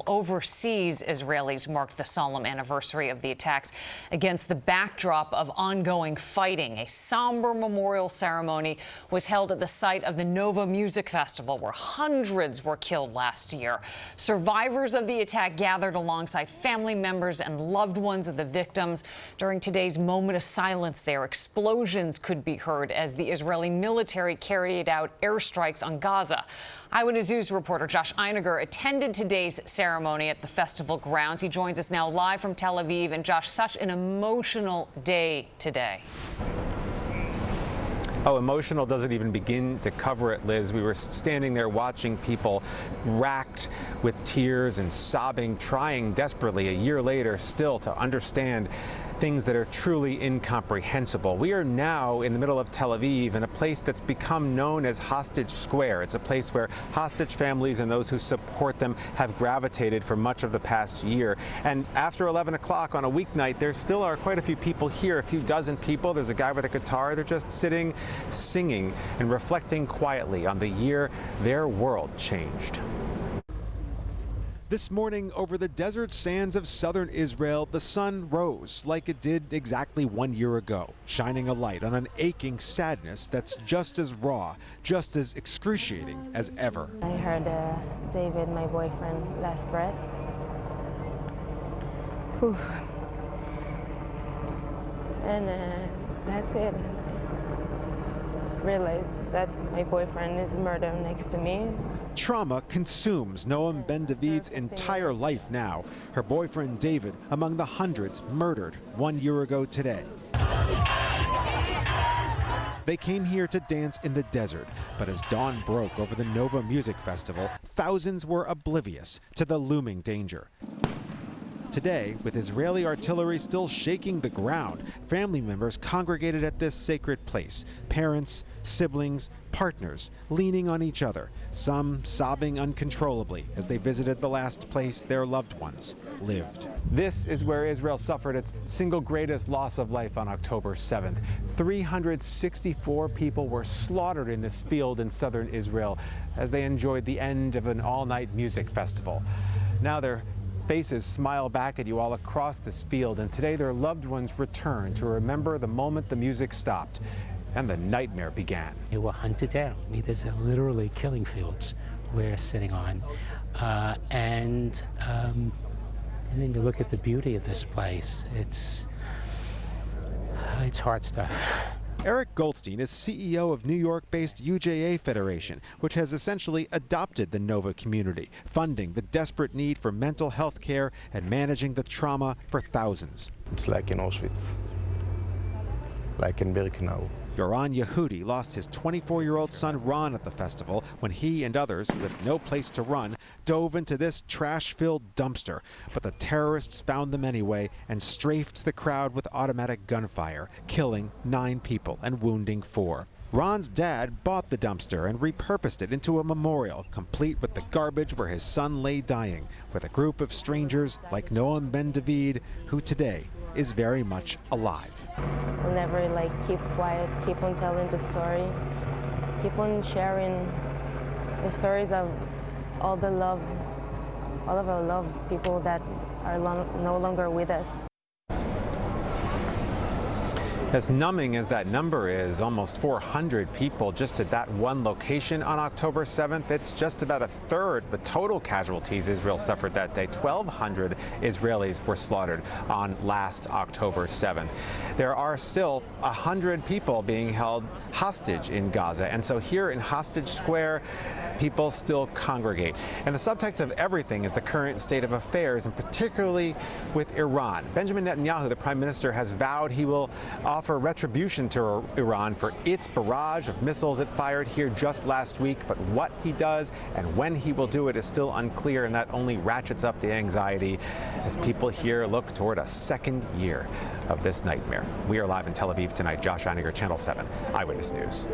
overseas Israelis marked the solemn anniversary of the attacks against the backdrop of ongoing fighting. A somber memorial ceremony was held at the site of the Nova Music Festival, where hundreds were killed last year. Survivors of the attack gathered alongside family members and loved ones of the victims. During today's moment of silence there, explosions could be heard as the Israeli military carried out airstrikes on Gaza. Eyewitness News reporter Josh Einiger attended today's ceremony at the festival grounds. He joins us now live from Tel Aviv. And Josh, such an emotional day today. Oh, emotional doesn't even begin to cover it, Liz. We were standing there watching people racked with tears and sobbing, trying desperately a year later still to understand things that are truly incomprehensible. We are now in the middle of Tel Aviv in a place that's become known as Hostage Square. It's a place where hostage families and those who support them have gravitated for much of the past year. And after 11 o'clock on a weeknight, there still are quite a few people here, a few dozen people. There's a guy with a guitar. They're just sitting, singing, and reflecting quietly on the year their world changed. This morning, over the desert sands of southern Israel, the sun rose like it did exactly 1 year ago, shining a light on an aching sadness that's just as raw, just as excruciating as ever. I heard David, my boyfriend, last breath. Whew. And that's it. I realized that my boyfriend is murdered next to me. Trauma consumes Noam Ben David's entire life now. Her boyfriend David among the hundreds murdered 1 year ago today. They came here to dance in the desert, but as dawn broke over the Nova Music Festival, thousands were oblivious to the looming danger. Today, with Israeli artillery still shaking the ground, family members congregated at this sacred place. Parents, siblings, partners, leaning on each other, some sobbing uncontrollably as they visited the last place their loved ones lived. This is where Israel suffered its single greatest loss of life on October 7th. 364 people were slaughtered in this field in southern Israel as they enjoyed the end of an all-night music festival. Now their faces smile back at you all across this field, and today their loved ones return to remember the moment the music stopped and the nightmare began. They were hunted down. I mean, there's literally killing fields we're sitting on. And then you look at the beauty of this place. It's hard stuff. Eric Goldstein is CEO of New York-based UJA Federation, which has essentially adopted the Nova community, funding the desperate need for mental health care and managing the trauma for thousands. It's like in Auschwitz, like in Birkenau. Yoran Yehudi lost his 24-year-old son Ron at the festival when he and others, with no place to run, dove into this trash-filled dumpster. But the terrorists found them anyway and strafed the crowd with automatic gunfire, killing 9 people and wounding 4. Ron's dad bought the dumpster and repurposed it into a memorial, complete with the garbage where his son lay dying, with a group of strangers like Noam Ben David, who today is very much alive. We'll never keep quiet, keep on telling the story, keep on sharing the stories of all of our loved people that are no longer with us. As numbing as that number is, almost 400 people just at that one location on October 7th, it's just about a third the total casualties Israel suffered that day. 1,200 Israelis were slaughtered on last October 7th. There are still 100 people being held hostage in Gaza, and so here in Hostage Square, people still congregate. And the subtext of everything is the current state of affairs, and particularly with Iran. Benjamin Netanyahu, the prime minister, has vowed he will offer retribution to Iran for its barrage of missiles it fired here just last week. But what he does and when he will do it is still unclear, and that only ratchets up the anxiety as people here look toward a second year of this nightmare. We are live in Tel Aviv tonight. Josh Einiger, Channel 7 Eyewitness News.